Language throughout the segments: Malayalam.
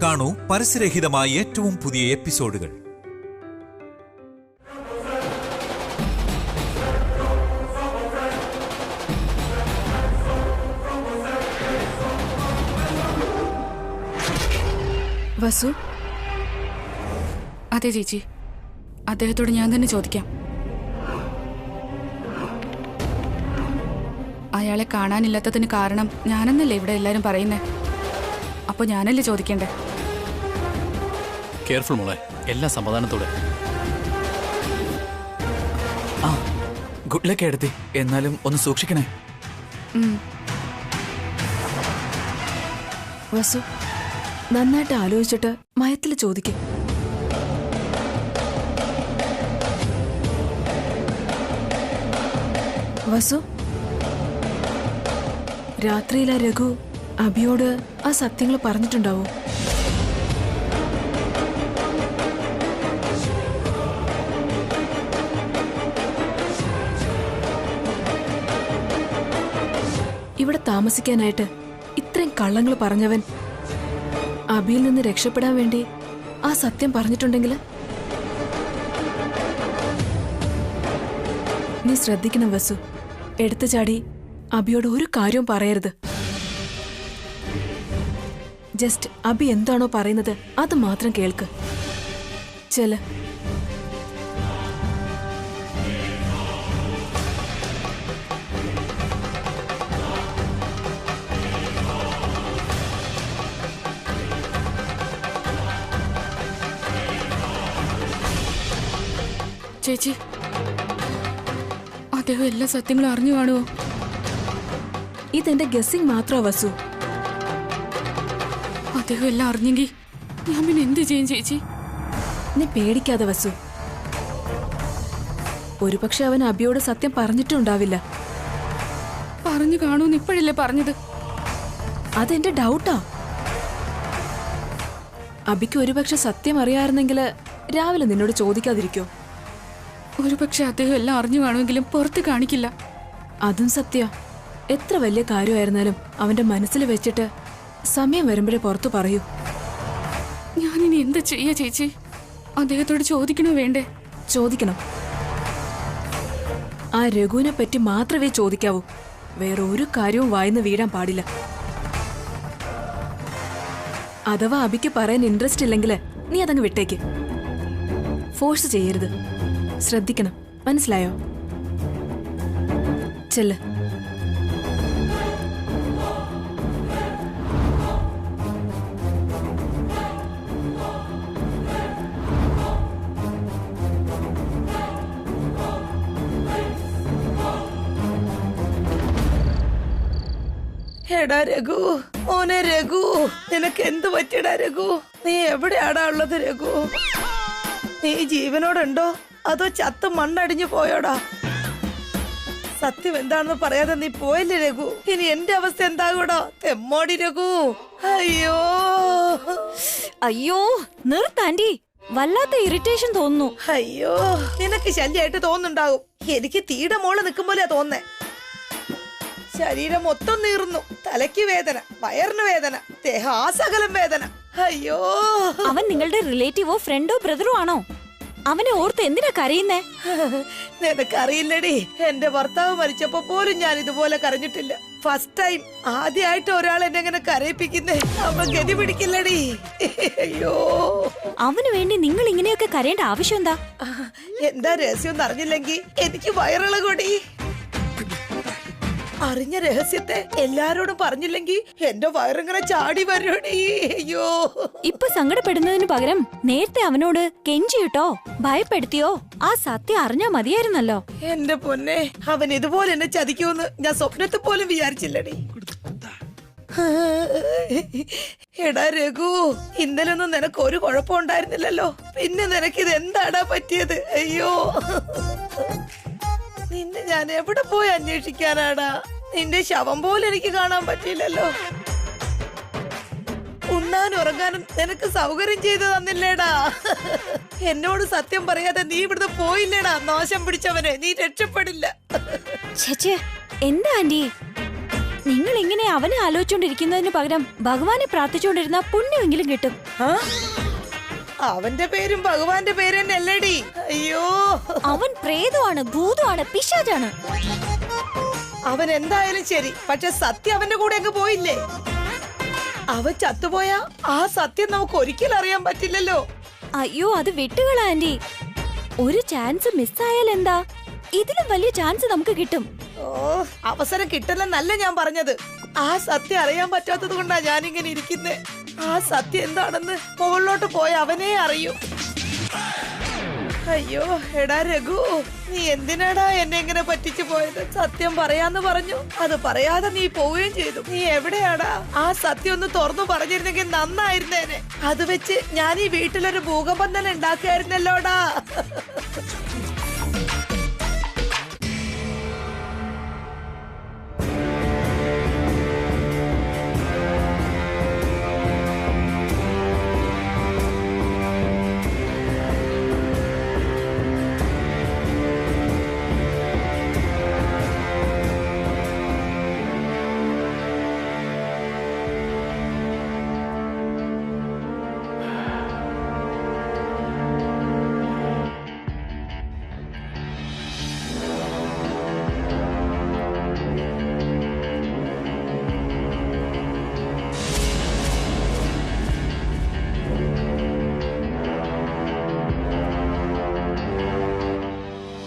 കാണൂ പരസ്യരഹിതമായ ഏറ്റവും പുതിയ എപ്പിസോഡുകൾ. വസു? അതെ ചേച്ചി, അദ്ദേഹത്തോട് ഞാൻ തന്നെ ചോദിക്കാം. അയാളെ കാണാനില്ലാത്തതിന് കാരണം ഞാനെന്നല്ലേ ഇവിടെ എല്ലാരും പറയുന്നേ? അപ്പൊ ഞാനല്ലേ ചോദിക്കണ്ടേ? കെയർഫുൾ മോളെ, എല്ലാ സമാധാനത്തോടെ. ആ, ഗുഡ് ലക്ക് എടുത്തി. എന്നാലും ഒന്ന് സൂക്ഷിക്കണേ. വസു, നന്നായിട്ട് ആലോചിച്ചിട്ട് മയത്തിൽ ചോദിക്കും. വസു, രാത്രിയിലെ രഘു അഭിയോട് ആ സത്യങ്ങൾ പറഞ്ഞിട്ടുണ്ടാവോ? ഇവിടെ താമസിക്കാനായിട്ട് ഇത്രയും കള്ളങ്ങൾ പറഞ്ഞവൻ അഭിയിൽ നിന്ന് രക്ഷപ്പെടാൻ വേണ്ടി ആ സത്യം പറഞ്ഞിട്ടുണ്ടെങ്കിൽ നീ ശ്രദ്ധിക്കണം വസു. എടുത്തു ചാടി അഭിയോട് ഒരു കാര്യവും പറയരുത്. ജസ്റ്റ് അഭി എന്താണോ പറയുന്നത് അത് മാത്രം കേൾക്ക്. ചെല്. ചേച്ചി, അദ്ദേഹം എല്ലാ സത്യങ്ങളും അറിഞ്ഞു കാണുമോ? ഇതെന്റെ ഗസ്സിംഗ് മാത്രമാ വസു. അദ്ദേഹം എല്ലാം അറിഞ്ഞെങ്കിൽ ഞാൻ പിന്നെ എന്ത് ചെയ്യും ചേച്ചി? നീ പേടിക്കാതെ വസു. ഒരുപക്ഷെ അവൻ അഭിയോട് സത്യം പറഞ്ഞിട്ടുണ്ടാവില്ല. പറഞ്ഞു കാണൂന്ന് ഇപ്പോഴല്ലേ പറഞ്ഞത്? അതെന്റെ ഡൗട്ടാ. അഭിക്ക് ഒരുപക്ഷെ സത്യം അറിയാമായിരുന്നെങ്കിൽ രാവിലെ നിന്നോട് ചോദിക്കാതിരിക്കോ? ഒരുപക്ഷെ അദ്ദേഹം എല്ലാം അറിഞ്ഞു കാണുമെങ്കിലും പുറത്ത് കാണിക്കില്ല. അതും സത്യ. എത്ര വലിയ കാര്യമായിരുന്നാലും അവന്റെ മനസ്സിൽ വെച്ചിട്ട് സമയം വരുമ്പോഴേ പുറത്തു പറയൂ. ഞാനിനി എന്താ ചെയ്യാ ചേച്ചി? അദ്ദേഹത്തോട് ചോദിക്കണോ വേണ്ടേ? ചോദിക്കണം. ആ രഘുവിനെ പറ്റി മാത്രമേ ചോദിക്കാവൂ. വേറെ ഒരു കാര്യവും വായിന്ന് വീഴാൻ പാടില്ല. അഥവാ അഭിക്ക് പറയാൻ ഇൻട്രസ്റ്റ് ഇല്ലെങ്കിൽ നീ അതങ്ങ് വിട്ടേക്ക്. ഫോഴ്സ് ചെയ്യരുത്. ശ്രദ്ധിക്കണം, മനസ്സിലായോ? ചെല്ല്. എടാ രഘു, ഓനെ രഘു, നിനക്ക് എന്ത് പറ്റിയടാ രഘു? നീ എവിടെയാടാ ഉള്ളത് രഘു? നീ ജീവനോടുണ്ടോ അതോ ചത്ത് മണ്ണടിഞ്ഞു പോയോടാ? സത്യം എന്താണെന്ന് പറയാതെ നീ പോയല്ലേ രഘു? ഇനി എന്റെ അവസ്ഥ എന്താകൂടാ? തെമ്മോടി രഘു. അയ്യോ അയ്യോ, നിർത്താൻഡി. വല്ലാത്ത ഇറിറ്റേഷൻ തോന്നുന്നു. അയ്യോ, നിനക്ക് ശല്യമായിട്ട് തോന്നുന്നുണ്ടാവും. എനിക്ക് തീയുടെ മോള് നിൽക്കും പോലെയാ തോന്നേ. ശരീരം മൊത്തം നീറുന്നു. തലയ്ക്ക് വേദന, വയറിന് വേദന, ദേഹാസകലം വേദന. അയ്യോ, അവൻ നിങ്ങളുടെ റിലേറ്റീവോ ഫ്രണ്ടോ ബ്രദറോ ആണോ? അവനെ ഓർത്ത് എന്തിനാ കരയുന്നേ? നിനക്കറിയില്ലടി, എന്റെ ഭർത്താവ് മരിച്ചപ്പോ പോലും ഞാൻ ഇതുപോലെ കരഞ്ഞിട്ടില്ല. ഫസ്റ്റ് ടൈം, ആദ്യമായിട്ട് ഒരാൾ എന്നെ ഇങ്ങനെ കരയിപ്പിക്കുന്നേ. അവൻ ഗതി പിടിക്കില്ലടി. അയ്യോ, അവന് വേണ്ടി നിങ്ങൾ ഇങ്ങനെയൊക്കെ കരയേണ്ട ആവശ്യം എന്താ? എന്താ രഹസ്യം അറിഞ്ഞില്ലെങ്കിൽ എനിക്ക് വയറിളകൊടി. അറിഞ്ഞ രഹസ്യത്തെ എല്ലാരോടും പറഞ്ഞില്ലെങ്കിൽ എന്റെ വയറിങ്ങനെ ചാടി വരോടി. അയ്യോ, ഇപ്പൊ സങ്കടപ്പെടുന്നതിന് പകരം നേരത്തെ അവനോട് കെഞ്ചിയിട്ടോ ഭയപ്പെടുത്തിയോ ആ സത്യം അറിഞ്ഞാ മതിയായിരുന്നല്ലോ. എന്റെ പൊന്നെ, അവൻ ഇതുപോലെ എന്നെ ചതിക്കുമെന്ന് ഞാൻ സ്വപ്നത്തിൽ പോലും വിചാരിച്ചില്ലടി. എടാ രഘു, ഇന്നലൊന്നും നിനക്ക് ഒരു കുഴപ്പമുണ്ടായിരുന്നില്ലല്ലോ. പിന്നെ നിനക്കിത് എന്താടാ പറ്റിയത്? അയ്യോ, നിന്നെ ഞാൻ എവിടെ പോയി അന്വേഷിക്കാനാടാ? നിന്റെ ശവം പോലും എനിക്ക് കാണാൻ പറ്റിയില്ലല്ലോ. ഉണ്ണാനും ഉറങ്ങാനും നിനക്ക് സൗകര്യം ചെയ്തു തന്നില്ലേടാ? എന്നോട് സത്യം പറയാതെ നീ ഇവിടുന്ന് പോയില്ലേടാ? നാശം പിടിച്ചവനെ, നീ രക്ഷപ്പെടില്ല. ചേച്ചേ, എന്താ ആന്റി? നിങ്ങൾ ഇങ്ങനെ അവനെ ആലോചിച്ചോണ്ടിരിക്കുന്നതിന് പകരം ഭഗവാനെ പ്രാർത്ഥിച്ചുകൊണ്ടിരുന്ന പുണ്യമെങ്കിലും കിട്ടും. ആ? അവന്റെ പേരും ഭഗവാന്റെ പേര് തന്നെ അല്ലേടി? അയ്യോ, അവൻ പ്രേതമാണ്, ഭൂതമാണ്, പിശാചാണ്. അവൻ എന്തായാലും ശരി, പക്ഷെ സത്യം അവന്റെ കൂടെ അങ്ങ് പോയില്ലേ? അവൻ ചത്തുപോയാ ആ സത്യം നമുക്ക് ഒരിക്കലും അറിയാൻ പറ്റില്ലല്ലോ. അയ്യോ, അത് വിട്ടുകള ആന്റി. ഒരു ചാൻസ് മിസ്സായാൽ എന്താ? ഇതിലും വലിയ ചാൻസ് നമുക്ക് കിട്ടും. ഓ, അവസരം കിട്ടില്ലെന്നല്ല ഞാൻ പറഞ്ഞത്. ആ സത്യം അറിയാൻ പറ്റാത്തത് കൊണ്ടാ ഞാനിങ്ങനെ ഇരിക്കുന്നേ. ആ സത്യം എന്താണെന്ന് മുകളിലോട്ട് പോയ അവനേ അറിയൂ. അയ്യോ, എടാ രഘു, നീ എന്തിനാടാ എന്നെ ഇങ്ങനെ പറ്റിച്ചു പോയത്? സത്യം പറയാന്ന് പറഞ്ഞു, അത് പറയാതെ നീ പോവുകയും ചെയ്തു. നീ എവിടെയാടാ? ആ സത്യം ഒന്ന് തുറന്നു പറഞ്ഞിരുന്നെങ്കിൽ നന്നായിരുന്നേനെ. അത് വെച്ച് ഞാൻ ഈ വീട്ടിലൊരു ഭൂകമ്പം തന്നെ ഉണ്ടാക്കിയായിരുന്നല്ലോടാ.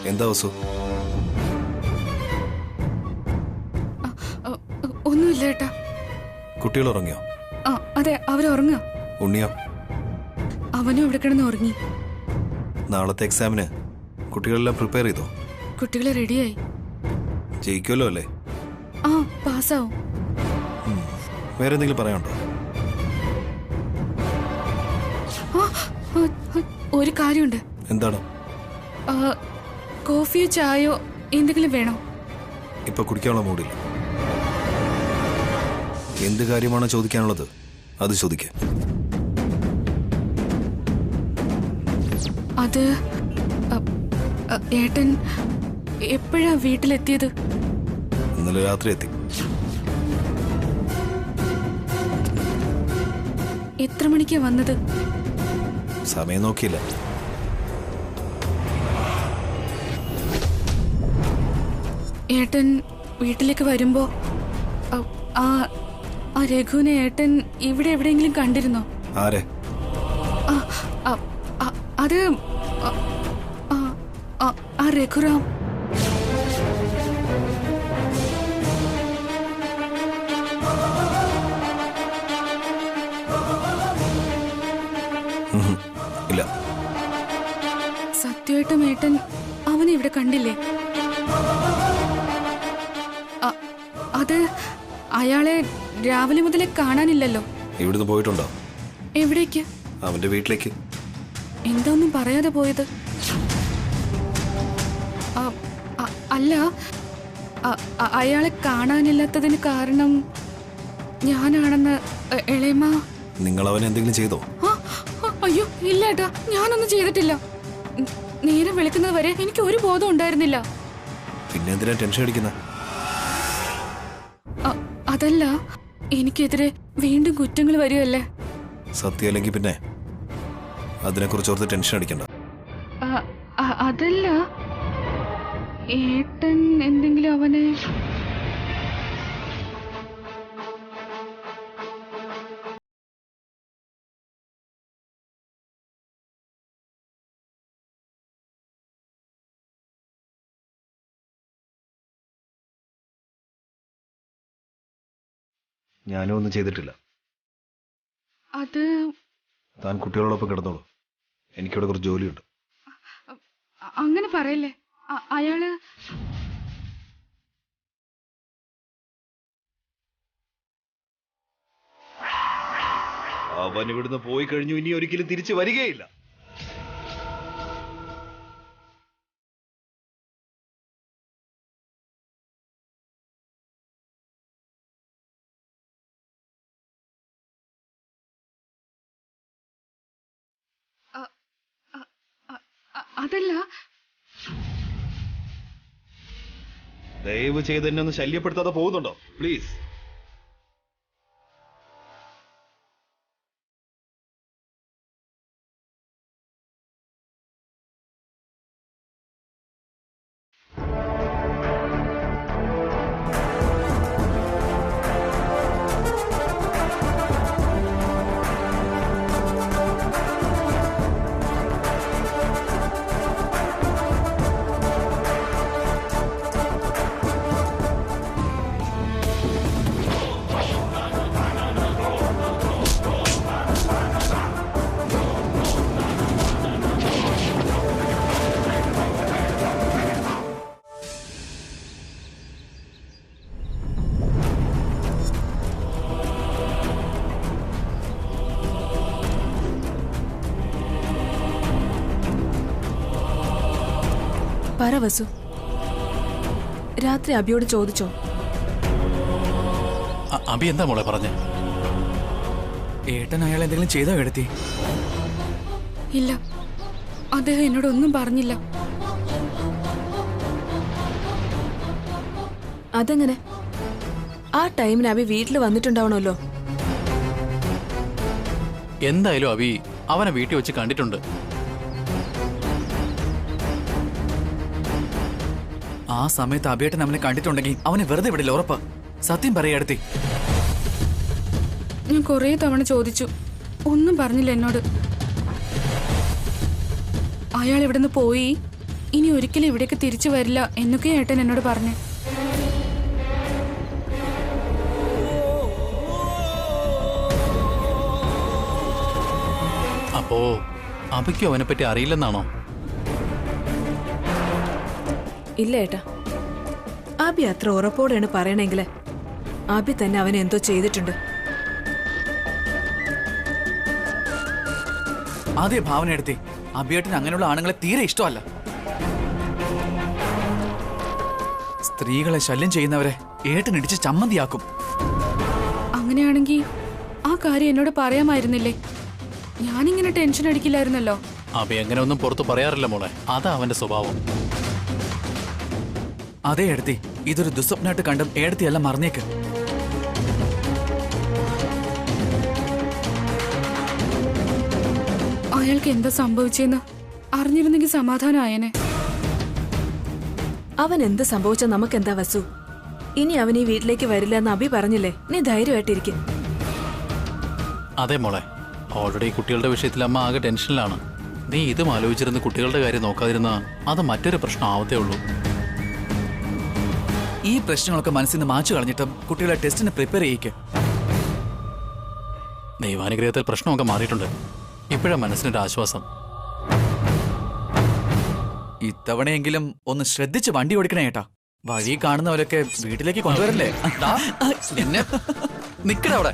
എന്താ വസു? ഒന്നുമില്ല ഏട്ടാ. കുട്ടികൾ ഉറങ്ങിയോ? അതെ, അവരുറങ്ങുക. ഉണ്ണിയോ? അവനും ഇവിടെ കിടന്ന് ഉറങ്ങി. നാളത്തെ എക്സാമിന് കുട്ടികളെല്ലാം പ്രിപ്പയർ ചെയ്തോ? കുട്ടികളെ റെഡിയായി. ജയിക്കുമല്ലോ അല്ലേ? ആ, പാസ്സാവും. വേറെ എന്തെങ്കിലും പറയാനുണ്ടോ? ഒരു കാര്യമുണ്ട്. എന്താണ്? കോഫിയോ ചായയോ എന്തെങ്കിലും വേണോ? ഇപ്പൊ കുടിക്കാനുള്ള മൂടില്ല. എന്ത് കാര്യമാണോ ചോദിക്കാനുള്ളത് അത് ചോദിക്കുക. അത് ഏട്ടൻ എപ്പോഴാ വീട്ടിലെത്തിയത്? ഇന്നലെ രാത്രി എത്തി. എത്ര മണിക്കാ വന്നത്? സമയം നോക്കിയില്ല. ഏട്ടൻ വീട്ടിലേക്ക് വരുമ്പോ ആ രഘുവിനെ ഏട്ടൻ ഇവിടെ എവിടെയെങ്കിലും കണ്ടിരുന്നോ? ആരെ? അത് ആ രഘുറാം. ഇല്ല. സത്യമായിട്ടും ഏട്ടൻ അവനെ ഇവിടെ കണ്ടില്ലേ? അത് അയാളെ രാവിലെ മുതലേ കാണാനില്ലല്ലോ. ഇവിടുന്ന് പോയിട്ടുണ്ടോ? എവിടേക്ക്? അവന്റെ വീട്ടിലേക്ക്. എന്താന്നും പറയാതെ പോയത്? അല്ല, അയാളെ കാണാനില്ലാത്തതിന് കാരണം ഞാനാണെന്ന് എളേമ്മ. നിങ്ങൾ അവനെ എന്തെങ്കിലും ചെയ്തോ? അയ്യോ ഇല്ല ഏട്ടാ, ഞാനൊന്നും ചെയ്തിട്ടില്ല. നേരം വിളിക്കുന്നത് വരെ എനിക്ക് ഒരു ബോധം ഉണ്ടായിരുന്നില്ല. പിന്നെ എന്തിനാ ടെൻഷൻ അടിക്കുന്ന? അതല്ല, എനിക്കെതിരെ വീണ്ടും കുറ്റങ്ങൾ വരുമല്ലേ? സത്യം അല്ലെങ്കിൽ പിന്നെ അതിനെക്കുറിച്ച് ഓർത്ത് ടെൻഷൻ അടിക്കണ്ട. അതല്ല, ഏട്ടൻ എന്തെങ്കിലും അവനെ ഞാനും ഒന്നും ചെയ്തിട്ടില്ല. അത് താൻ കുട്ടികളോടൊപ്പം കിടന്നോളൂ. എനിക്കിവിടെ കുറച്ച് ജോലിയുണ്ട്. അങ്ങനെ പറയല്ലേ. അയാള് അവൻ ഇവിടുന്ന് പോയി കഴിഞ്ഞു. ഇനി ഒരിക്കലും തിരിച്ചു വരികയില്ല. അതല്ല, ദയവ് ചെയ്ത് എന്നെ ഒന്ന് ശല്യപ്പെടുത്താതെ പോകുന്നുണ്ടോ? പ്ലീസ്. പറ വസു, രാത്രി അബിയോട് ചോദിച്ചോ? അബി എന്താ മോളെ പറഞ്ഞേ? ഏട്ടൻ അയാൾ എന്തെങ്കിലും ചെയ്തോ എടുത്തി? ഇല്ല, അദ്ദേഹം എന്നോട് ഒന്നും പറഞ്ഞില്ല. അതെങ്ങനെ? ആ ടൈമിന് അബി വീട്ടിൽ വന്നിട്ടുണ്ടാവണമല്ലോ. എന്തായാലും അബി അവനെ വീട്ടിൽ വെച്ച് കണ്ടിട്ടുണ്ട്. ആ സമയത്ത് അബിയേട്ടൻ അവനെ കണ്ടിട്ടുണ്ടെങ്കിൽ അവനെ വെറുതെ വിടില്ല, ഉറപ്പാ. സത്യം പറയാ എടുത്തി. ഞാൻ കുറേ തവണ ചോദിച്ചു, ഒന്നും പറഞ്ഞില്ല എന്നോട്. അയാൾ ഇവിടുന്ന് പോയി ഇനി ഒരിക്കലും ഇവിടേക്ക് തിരിച്ചു വരില്ല എന്നൊക്കെ ഏട്ടൻ എന്നോട് പറഞ്ഞു. അപ്പോ അബിക്കും അവനെ പറ്റി അറിയില്ലെന്നാണോ? ഇല്ല ഏട്ടാ, അബി അത്ര ഉറപ്പോടെയാണ് പറയണെങ്കില് അബി തന്നെ അവനെ എന്തോ ചെയ്തിട്ടുണ്ട്. അതേ ഭാവന എടുത്തി. അബിയേട്ടന് അങ്ങനെയുള്ള ആണുങ്ങളെ തീരെ ഇഷ്ടമല്ല. സ്ത്രീകളെ ശല്യം ചെയ്യുന്നവരെ ഏട്ടനിടിച്ച് ചമ്മന്തിയാക്കും. അങ്ങനെയാണെങ്കിൽ ആ കാര്യം എന്നോട് പറയാമായിരുന്നില്ലേ? ഞാനിങ്ങനെ ടെൻഷൻ അടിക്കില്ലായിരുന്നല്ലോ. അബി അങ്ങനെ ഒന്നും പുറത്തു പറയാറില്ല മോളെ, അതാ അവന്റെ സ്വഭാവം. അതേ എടുത്തി, ഇതൊരു ദുസ്വപ്നമായിട്ട് കണ്ടും ഏടത്തിയെല്ലാം മറന്നേക്ക്. അയാൾക്ക് എന്താ സംഭവിച്ചെന്ന് അറിഞ്ഞിരുന്നെങ്കിൽ സമാധാനമായേനെ. അവൻ എന്ത് സംഭവിച്ച നമുക്കെന്താ വസു? ഇനി അവൻ ഈ വീട്ടിലേക്ക് വരില്ല എന്ന് അബി പറഞ്ഞില്ലേ? നീ ധൈര്യമായിട്ടിരിക്കും. അതെ മോളെ, ഓൾറെഡി കുട്ടികളുടെ വിഷയത്തിൽ അമ്മ ആകെ ടെൻഷനിലാണ്. നീ ഇതും ആലോചിച്ചിരുന്ന് കുട്ടികളുടെ കാര്യം നോക്കാതിരുന്ന അത് മറ്റൊരു പ്രശ്നം ആവത്തേ ഉള്ളൂ. ഈ പ്രശ്നങ്ങളൊക്കെ മനസ്സിൽ നിന്ന് മാച്ചു കളഞ്ഞിട്ടും കുട്ടികളെ ടെസ്റ്റിന് പ്രിപ്പയർ ചെയ്യിക്ക്. ദൈവാനുഗ്രഹത്തിൽ പ്രശ്നമൊക്കെ മാറിയിട്ടുണ്ട്. ഇപ്പോഴാ മനസ്സിനൊരു ആശ്വാസം. ഇത്തവണയെങ്കിലും ഒന്ന് ശ്രദ്ധിച്ച് വണ്ടി ഓടിക്കണേ ഏട്ടാ. വഴി കാണുന്നവരൊക്കെ വീട്ടിലേക്ക് കൊണ്ടുവരല്ലേ? നിന്നെ നിക്കട അവിടെ.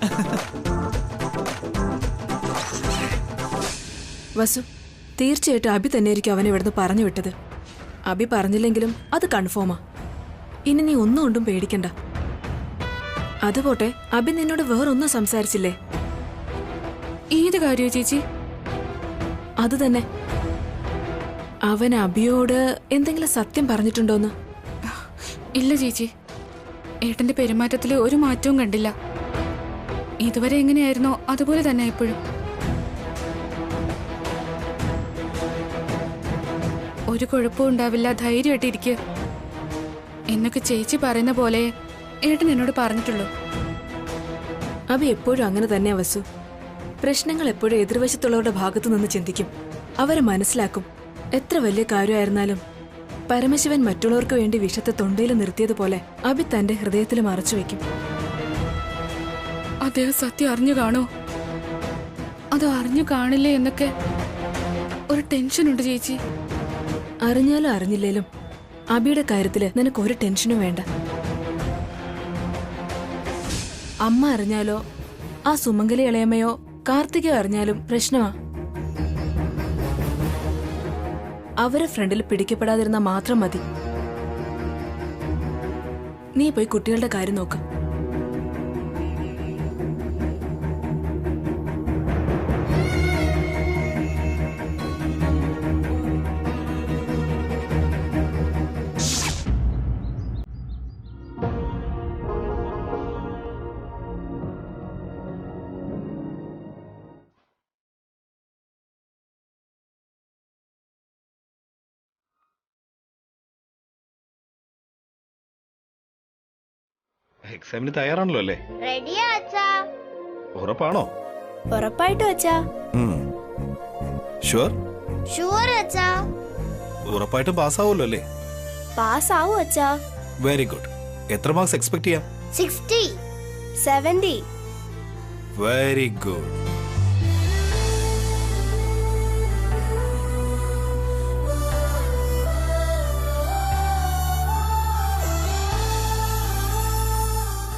വസു, തീർച്ചയായിട്ടും അബി തന്നെയായിരിക്കും അവനെ ഇവിടുന്ന് പറഞ്ഞു വിട്ടത്. അബി പറഞ്ഞില്ലെങ്കിലും അത് കൺഫേമാ. ഇനി നീ ഒന്നും കൊണ്ടും പേടിക്കണ്ട. അതുപോട്ടെ, അബി നിന്നോട് വേറൊന്നും സംസാരിച്ചില്ലേ? ഏത് കാര്യോ ചേച്ചി? അത് തന്നെ, അവൻ അബിയോട് എന്തെങ്കിലും സത്യം പറഞ്ഞിട്ടുണ്ടോന്ന്? ഇല്ല ചേച്ചി, ഏട്ടന്റെ പെരുമാറ്റത്തിൽ ഒരു മാറ്റവും കണ്ടില്ല. ഇതുവരെ എങ്ങനെയായിരുന്നോ അതുപോലെ തന്നെ ഇപ്പോഴും. ഒരു കുഴപ്പവും ഉണ്ടാവില്ല, ധൈര്യമായിട്ടിരിക്കുക എന്നൊക്കെ ചേച്ചി പറയുന്ന പോലെ ഏട്ടൻ എന്നോട് പറഞ്ഞിട്ടുള്ളൂ. അബി എപ്പോഴും അങ്ങനെ തന്നെയാ വസു. പ്രശ്നങ്ങൾ എപ്പോഴും എതിർവശത്തുള്ളവരുടെ ഭാഗത്തു നിന്ന് ചിന്തിക്കും. അവരെ മനസ്സിലാക്കും. എത്ര വലിയ കാര്യമായിരുന്നാലും പരമശിവൻ മറ്റുള്ളവർക്ക് വേണ്ടി വിഷത്തെ തൊണ്ടയിൽ നിർത്തിയതുപോലെ അബി തന്റെ ഹൃദയത്തിൽ മറച്ചു വെക്കും. അദ്ദേഹം സത്യം അറിഞ്ഞു കാണോ, അത് അറിഞ്ഞു കാണില്ലേ എന്നൊക്കെ ഒരു ടെൻഷനുണ്ട് ചേച്ചി. അറിഞ്ഞാലും അറിഞ്ഞില്ലേലും അബിയുടെ കാര്യത്തില് നിനക്ക് ഒരു ടെൻഷനും വേണ്ട. അമ്മ അറിഞ്ഞാലോ ആ സുമംഗലി ഇളയമ്മയോ കാർത്തികയോ അറിഞ്ഞാലും പ്രശ്നമാ. അവരെ ഫ്രണ്ടിൽ പിടിക്കപ്പെടാതിരുന്നാ മാത്രം മതി. നീ പോയി കുട്ടികളുടെ കാര്യം നോക്ക്. എക്സാമിന് തയ്യാറാണല്ലോ അല്ലേ? റെഡിയാ അച്ഛാ. ഉറപ്പാണോ? ഉറപ്പായിട്ടും അച്ഛാ. ഷുവർ? ഷുവർ അച്ഛാ. ഉറപ്പായിട്ടും പാസ്സാവുമല്ലോ അല്ലേ? പാസ് ആവും അച്ഛാ. Very good. എത്ര മാർക്സ് എക്സ്പെക്ട് ചെയ്യാം? 60, 70. Very good.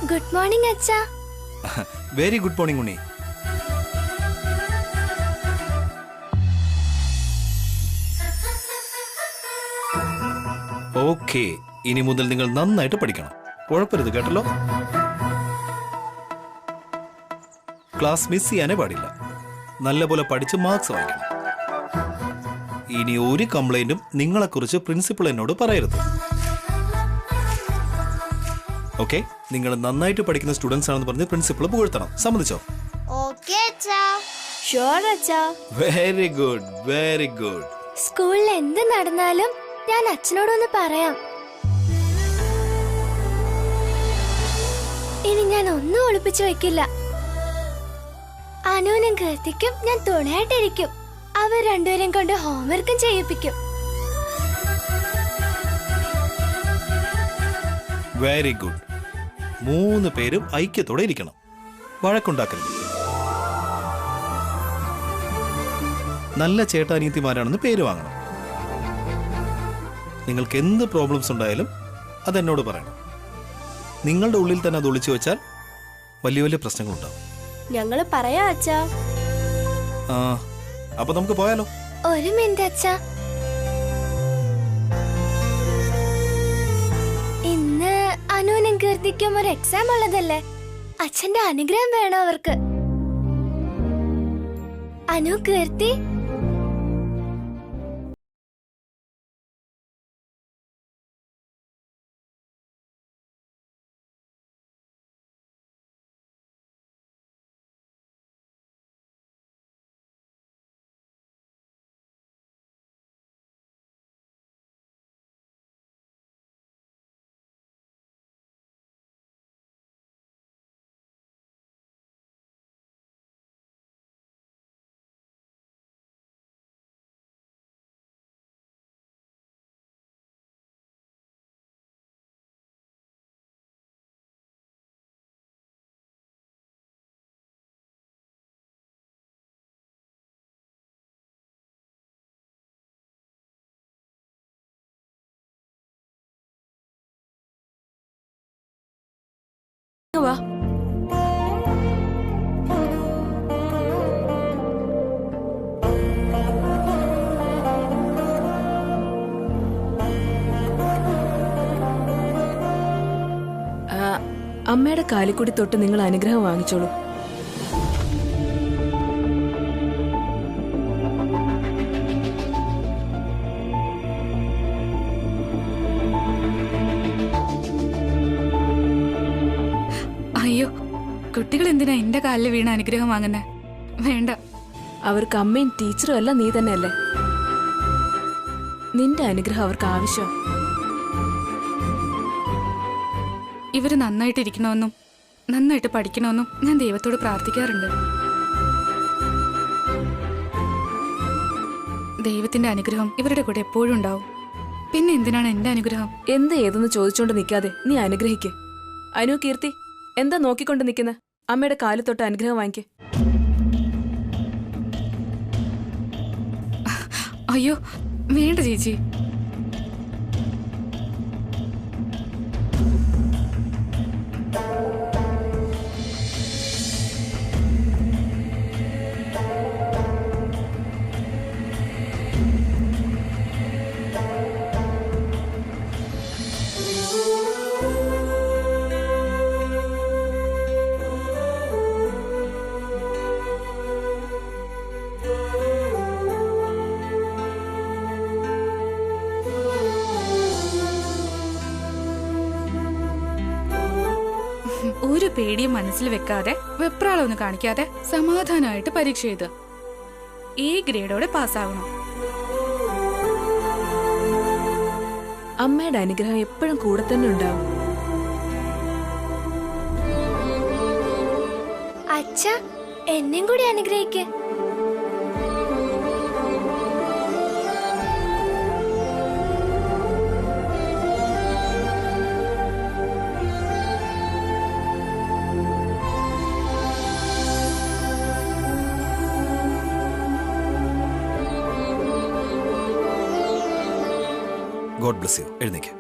ഗുഡ് മോർണിംഗ് അച്ഛാ. വെരി ഗുഡ് മോർണിംഗ് ഉണ്ണി. ഓക്കെ, ഇനി മുതൽ നിങ്ങൾ നന്നായിട്ട് പഠിക്കണം. കുഴപ്പരുത് കേട്ടല്ലോ. ക്ലാസ് മിസ് ചെയ്യാനേ പാടില്ല. നല്ലപോലെ പഠിച്ച് മാർക്സ് വാങ്ങിക്കണം. ഇനി ഒരു കംപ്ലൈന്റും നിങ്ങളെക്കുറിച്ച് പ്രിൻസിപ്പൾ എന്നോട് പറയരുത്. ഓക്കെ, നിങ്ങൾ നന്നായിട്ട് പഠിക്കുന്ന സ്റ്റുഡൻസ് ആണെന്ന് പറഞ്ഞ് പ്രിൻസിപ്പൾ പുകഴ്ത്തണം. സമ്മതിച്ചോ? ഓക്കേ അച്ഛാ. ഷുവർ അച്ഛാ. Very good, very good. സ്കൂളിൽ എന്ത് നടന്നാലും ഞാൻ അച്ഛനോടൊന്ന് പറയാം. ഇനി ഞാൻ ഒന്നും ഒളിപ്പിച്ചു വെക്കില്ല. അനുവിനും കീർത്തിക്കും ഞാൻ തുണയായിട്ടിരിക്കും. അവർ രണ്ടുപേരും കൊണ്ട് ഹോംവർക്കും ചെയ്യിപ്പിക്കും. Very good. 3 പേരും ഐക്യത്തോടെ ഇരിക്കണം. വഴക്കുണ്ടാക്കരുത്. നല്ല ചേട്ടാനീത്തിമാരാണെന്ന് പേര് വാങ്ങണം. നിങ്ങൾക്ക് എന്ത് പ്രോബ്ലംസ് ഉണ്ടായാലും അതെന്നോട് പറയണം. നിങ്ങളുടെ ഉള്ളിൽ തന്നെ അത് ഒളിച്ചു വെച്ചാൽ വലിയ വലിയ പ്രശ്നങ്ങളുണ്ടാവും. ഞങ്ങള് പറയാ അച്ഛാ. അപ്പൊ നമുക്ക് പോയാലോ? ഒരു മിനിറ്റ് അച്ഛാ. ഇന്ന് അനുവിനും കീർത്തിക്കും ഒരു എക്സാം ഉള്ളതല്ലേ? അച്ഛന്റെ അനുഗ്രഹം വേണം അവർക്ക്. അനു, കീർത്തി, വാ. അമ്മയുടെ കാലിക്കൂടി തൊട്ട് നിങ്ങൾ അനുഗ്രഹം വാങ്ങിച്ചോളൂ. അയ്യോ, കുട്ടികൾ എന്തിനാ എന്റെ കാലിൽ വീണ അനുഗ്രഹം വാങ്ങുന്നേ? വേണ്ട. അവർക്ക് അമ്മയും ടീച്ചറും എല്ലാം നീ തന്നെയല്ലേ. നിന്റെ അനുഗ്രഹം അവർക്ക് ആവശ്യം. ഇവര് നന്നായിട്ടിരിക്കണമെന്നും നന്നായിട്ട് പഠിക്കണമെന്നും ഞാൻ ദൈവത്തോട് പ്രാർത്ഥിക്കാറുണ്ട്. ദൈവത്തിന്റെ അനുഗ്രഹം ഇവരുടെ കൂടെ എപ്പോഴും ഉണ്ടാവും. പിന്നെ എന്തിനാണ് എന്റെ അനുഗ്രഹം? എന്ത് ഏതെന്ന് ചോദിച്ചോണ്ട് നിൽക്കാതെ നീ അനുഗ്രഹിക്ക്. അനു, കീർത്തി, എന്താ നോക്കിക്കൊണ്ട് നിൽക്കുന്ന? അമ്മയുടെ കാലിൽ തൊട്ട് അനുഗ്രഹം വാങ്ങിക്ക്. അയ്യോ വേണ്ട ചേച്ചി. ഒരു പേടിയും മനസ്സിൽ വെക്കാതെ, വെപ്രാളൊന്നും കാണിക്കാതെ സമാധാനമായിട്ട് പരീക്ഷ എഴുതുക. ഈ ഗ്രേഡോടെ പാസ്സാവണം. അമ്മയുടെ അനുഗ്രഹം എപ്പോഴും കൂടെ തന്നെ ഉണ്ടാവും. അച്ഛാ, എന്നെയും കൂടി അനുഗ്രഹിക്ക്. God bless you. എഴുന്നേക്ക്.